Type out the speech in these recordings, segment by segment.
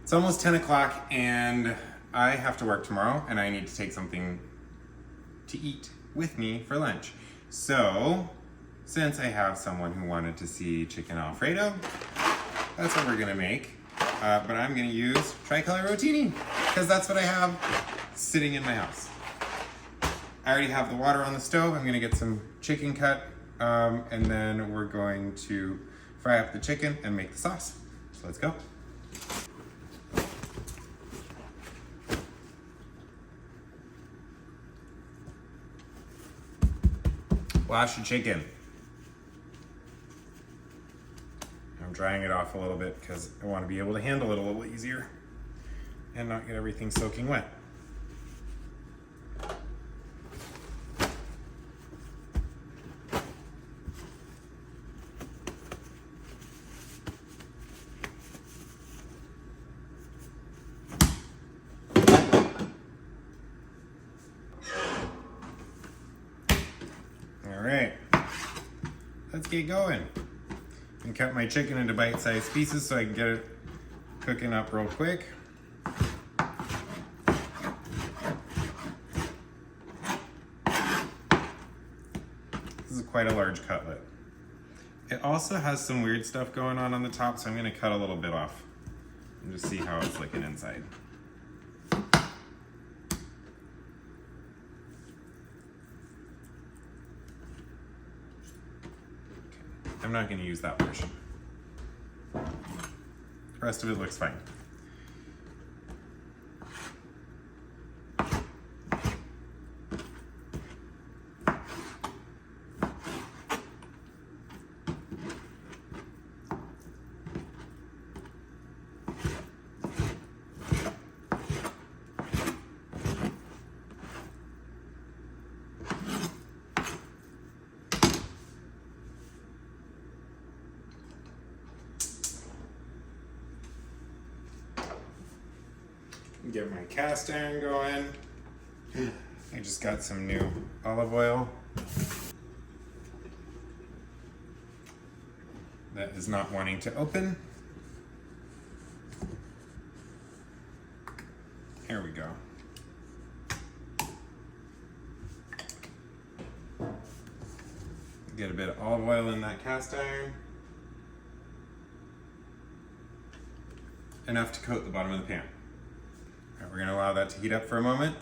It's almost 10 o'clock and I have to work tomorrow and I need to take something to eat with me for lunch. So, since I have someone who wanted to see chicken Alfredo, that's what we're gonna make. But I'm gonna use tricolor rotini because that's what I have sitting in my house. I already have the water on the stove. I'm gonna get some chicken cut and then we're going to fry up the chicken and make the sauce. So let's go. Wash your chicken. I'm drying it off a little bit because I want to be able to handle it a little easier and not get everything soaking wet. All right, let's get going. And cut my chicken into bite-sized pieces so I can get it cooking up real quick. This is quite a large cutlet. It also has some weird stuff going on the top, so I'm gonna cut a little bit off and just see how it's looking inside. I'm not going to use that portion. The rest of it looks fine. Get my cast iron going. I just got some new olive oil that is not wanting to open. Here we go. Get a bit of olive oil in that cast iron. Enough to coat the bottom of the pan. We're going to allow that to heat up for a moment.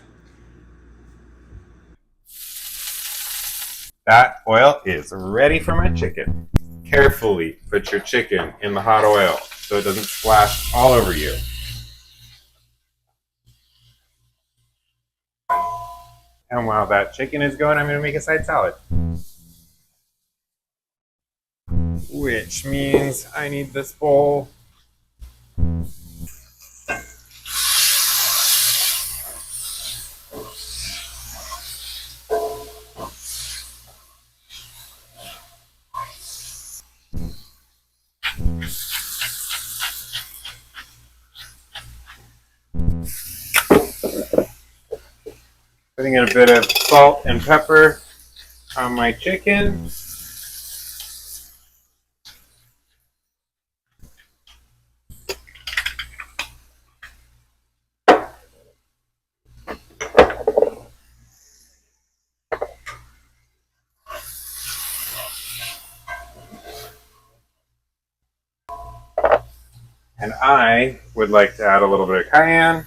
That oil is ready for my chicken. Carefully put your chicken in the hot oil so it doesn't splash all over you. And while that chicken is going, I'm going to make a side salad. Which means I need this bowl. Putting in a bit of salt and pepper on my chicken. And I would like to add a little bit of cayenne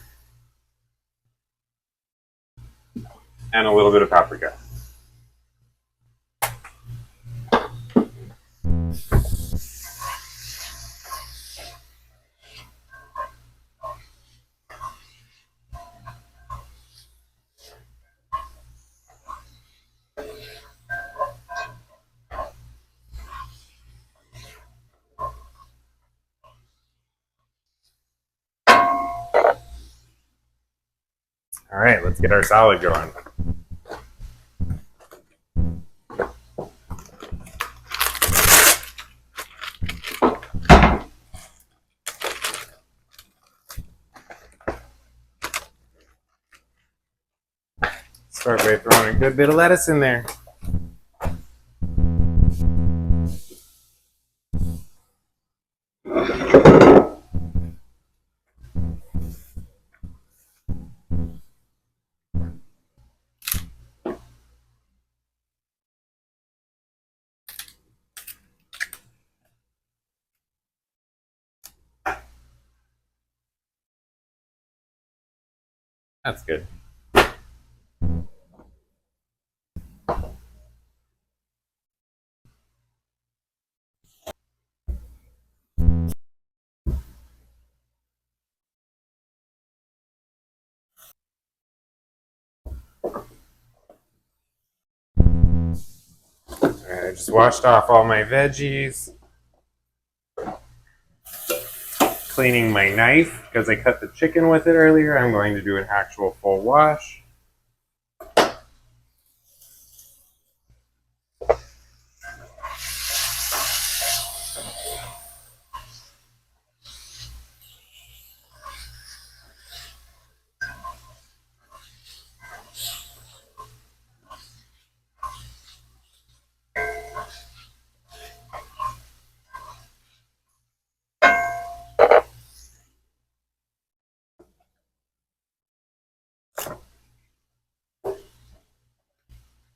and a little bit of paprika. All right, let's get our salad going. Start by throwing a good bit of lettuce in there. That's good. Alright, I just washed off all my veggies. Cleaning my knife because I cut the chicken with it earlier. I'm going to do an actual full wash.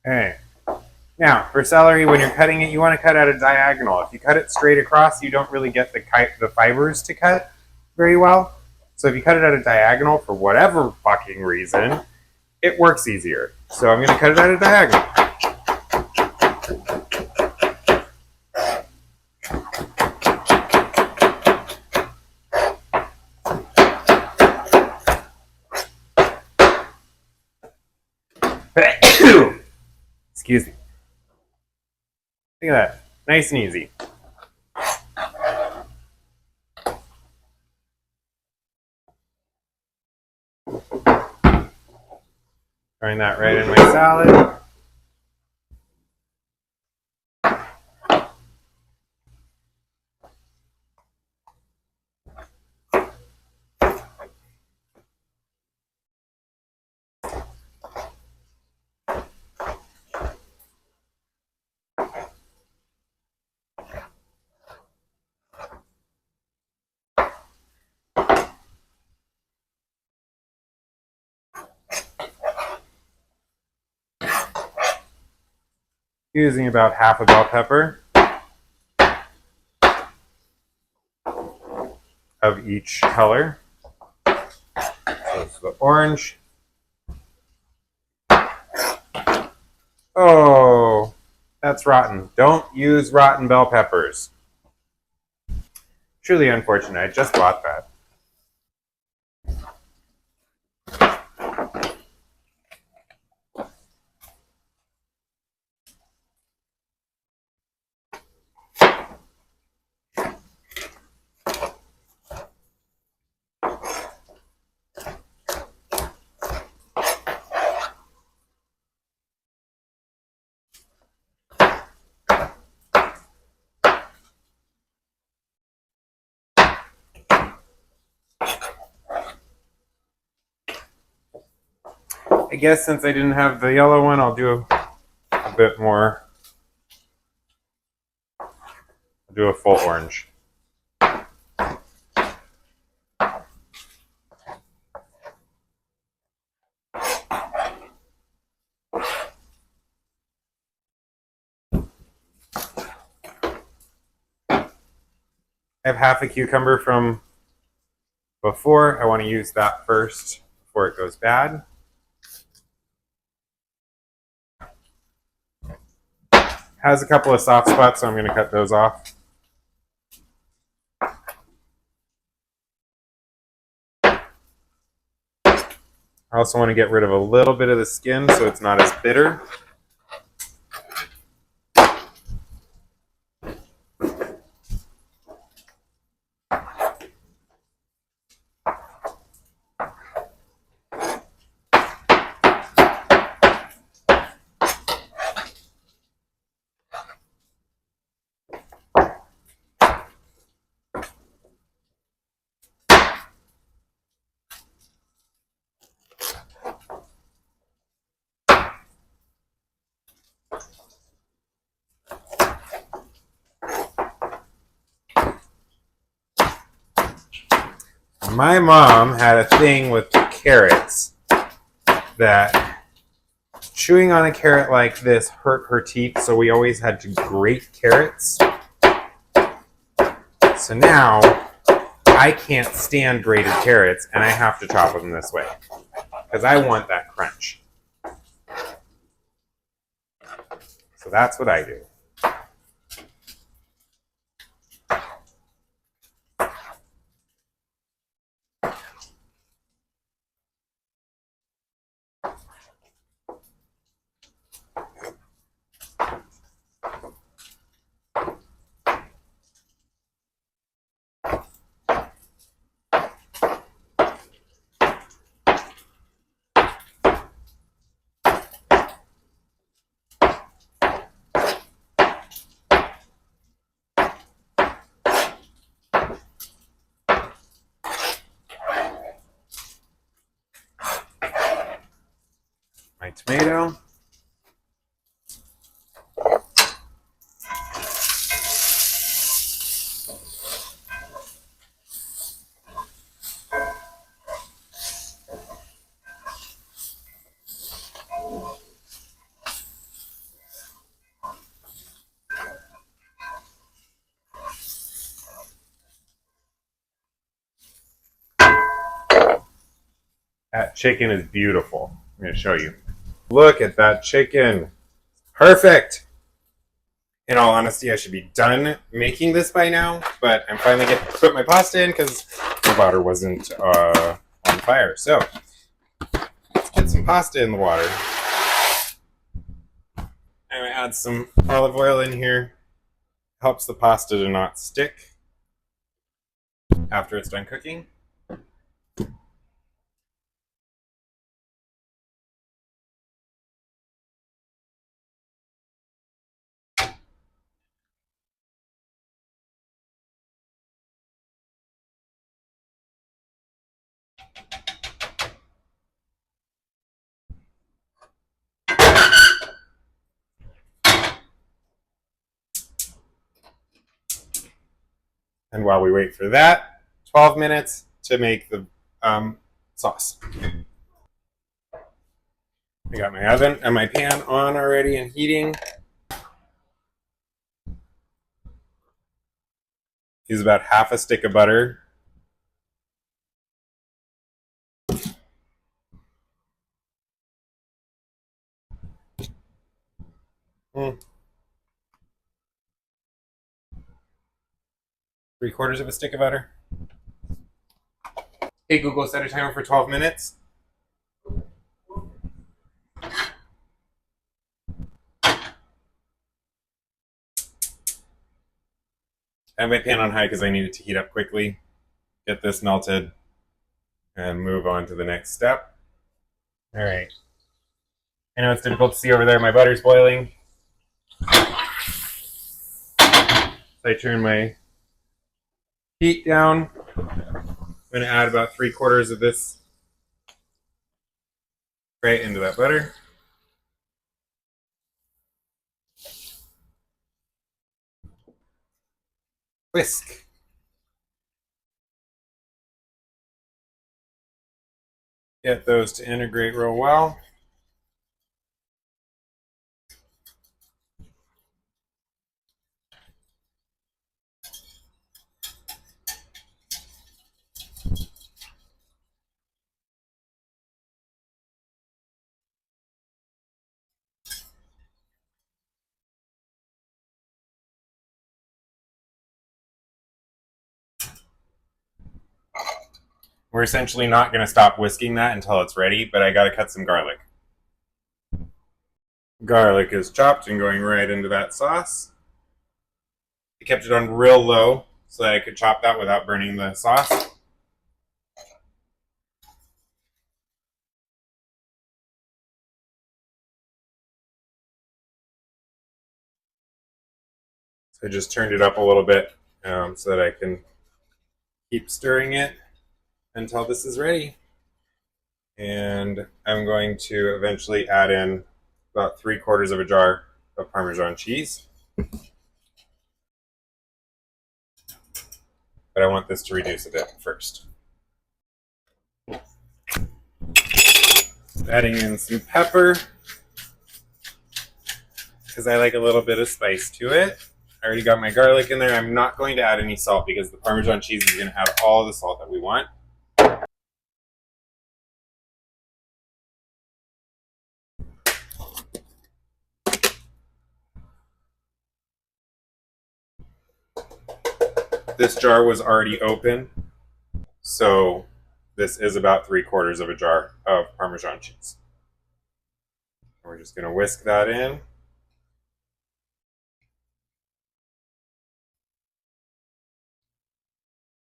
Okay. Now, for celery, when you're cutting it, you want to cut at a diagonal. If you cut it straight across, you don't really get the fibers to cut very well. So if you cut it at a diagonal, for whatever fucking reason, it works easier. So I'm going to cut it at a diagonal. Excuse me. Look at that. Nice and easy. Throwing that right in my salad. Using about half a bell pepper of each color. So it's the orange. Oh, that's rotten. Don't use rotten bell peppers. Truly unfortunate. I just bought that. I guess since I didn't have the yellow one, I'll do a bit more. I'll do a full orange. I have half a cucumber from before. I want to use that first before it goes bad. Has a couple of soft spots, so I'm going to cut those off. I also want to get rid of a little bit of the skin so it's not as bitter. My mom had a thing with carrots that chewing on a carrot like this hurt her teeth, so we always had to grate carrots. So now I can't stand grated carrots and I have to chop them this way. because I want that crunch. So that's what I do. My tomato. That chicken is beautiful. I'm going to show you. Look at that chicken. Perfect. In all honesty, I should be done making this by now, but I'm finally getting to put my pasta in because the water wasn't on fire. So, let's get some pasta in the water. I'm going to add some olive oil in here. Helps the pasta to not stick after it's done cooking. And while we wait for that, 12 minutes to make the sauce. I got my oven and my pan on already and heating. Use about half a stick of butter. Three-quarters of a stick of butter. Hey Google, set a timer for 12 minutes. I have my pan on high because I need it to heat up quickly. Get this melted and move on to the next step. All right. I know it's difficult to see over there. My butter's boiling. So I turn my heat down. I'm going to add about 3/4 of this right into that butter. Whisk. Get those to integrate real well. We're essentially not going to stop whisking that until it's ready, but I got to cut some garlic. Garlic is chopped and going right into that sauce. I kept it on real low so that I could chop that without burning the sauce. So I just turned it up a little bit so that I can keep stirring it until this is ready. And I'm going to eventually add in about 3/4 of a jar of Parmesan cheese. But I want this to reduce a bit first. Adding in some pepper because I like a little bit of spice to it. I already got my garlic in there. I'm not going to add any salt because the Parmesan cheese is going to have all the salt that we want. This jar was already open, so this is about 3/4 of a jar of Parmesan cheese. We're just going to whisk that in.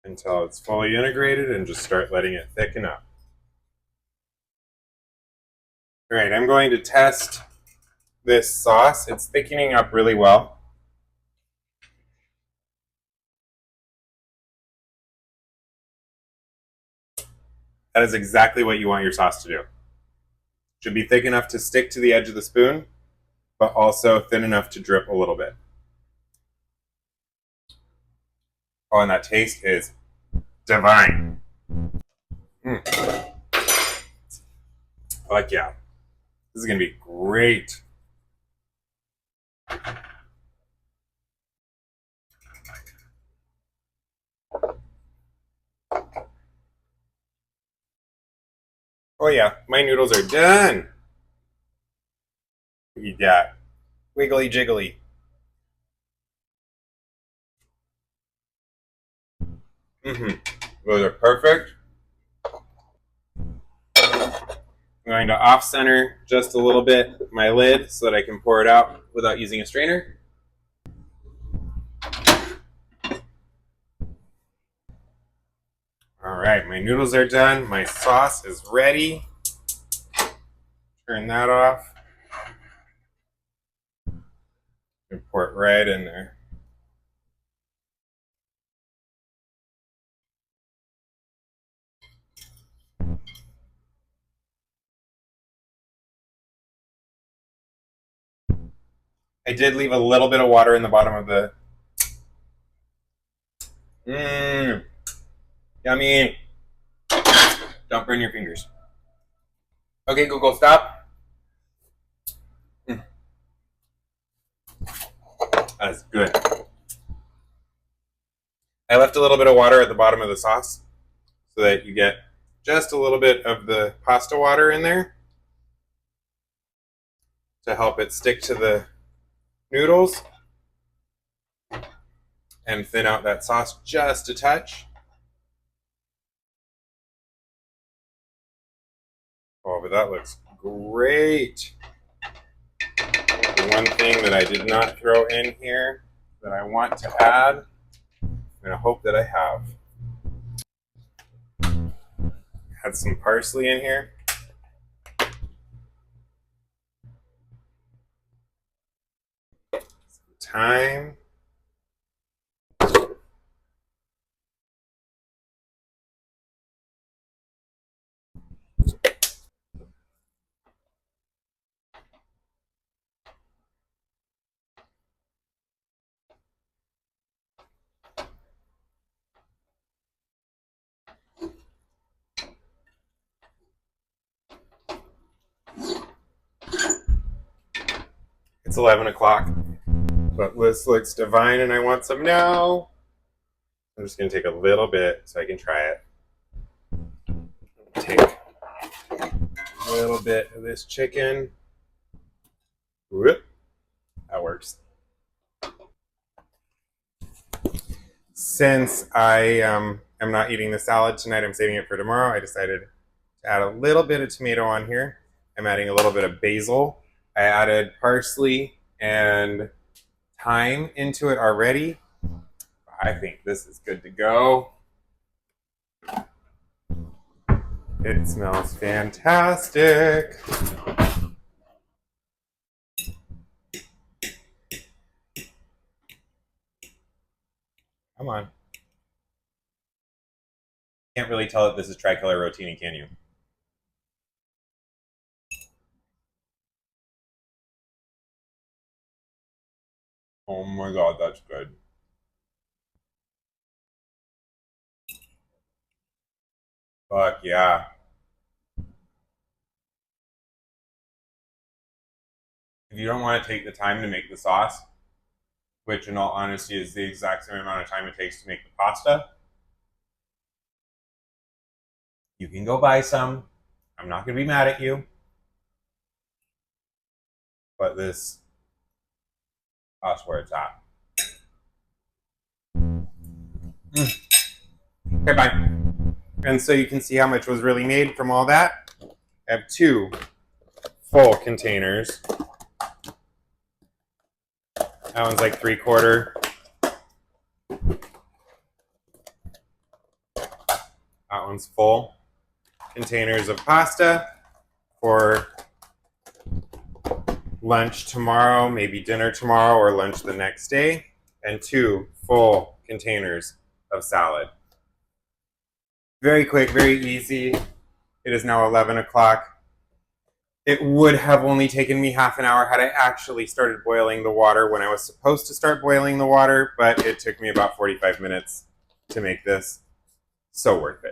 Until it's fully integrated and just start letting it thicken up. All right, I'm going to test this sauce. It's thickening up really well. That is exactly what you want your sauce to do. It should be thick enough to stick to the edge of the spoon, but also thin enough to drip a little bit. Oh, and that taste is divine. Fuck yeah. This is going to be great. Oh yeah, my noodles are done. Eat that. Wiggly jiggly. Those are perfect. I'm going to off-center just a little bit my lid so that I can pour it out without using a strainer. All right, my noodles are done. My sauce is ready. Turn that off. And pour it right in there. I did leave a little bit of water in the bottom of the... Yummy. Don't burn your fingers. Okay, Google, stop. That's good. I left a little bit of water at the bottom of the sauce so that you get just a little bit of the pasta water in there to help it stick to the noodles and thin out that sauce just a touch. Oh, but that looks great. The one thing that I did not throw in here that I want to add, and I hope that I have. Add some parsley in here. Some thyme. It's 11 o'clock, but this looks divine and I want some now. I'm just going to take a little bit so I can try it. Take a little bit of this chicken. Whoop. That works. Since I am not eating the salad tonight, I'm saving it for tomorrow. I decided to add a little bit of tomato on here. I'm adding a little bit of basil. I added parsley and thyme into it already. I think this is good to go. It smells fantastic. Come on. Can't really tell that this is tricolor rotini, can you? Oh my god, that's good. Fuck yeah. If you don't want to take the time to make the sauce, which in all honesty is the exact same amount of time it takes to make the pasta, you can go buy some. I'm not going to be mad at you. But that's where it's at. Okay, bye. And so you can see how much was really made from all that. I have 2 full containers. That one's like 3/4. That one's full. Containers of pasta for lunch tomorrow, maybe dinner tomorrow or lunch the next day. And 2 full containers of salad. Very quick, very easy. It is now 11 o'clock. It would have only taken me half an hour had I actually started boiling the water when I was supposed to start boiling the water, but it took me about 45 minutes to make this. So worth it.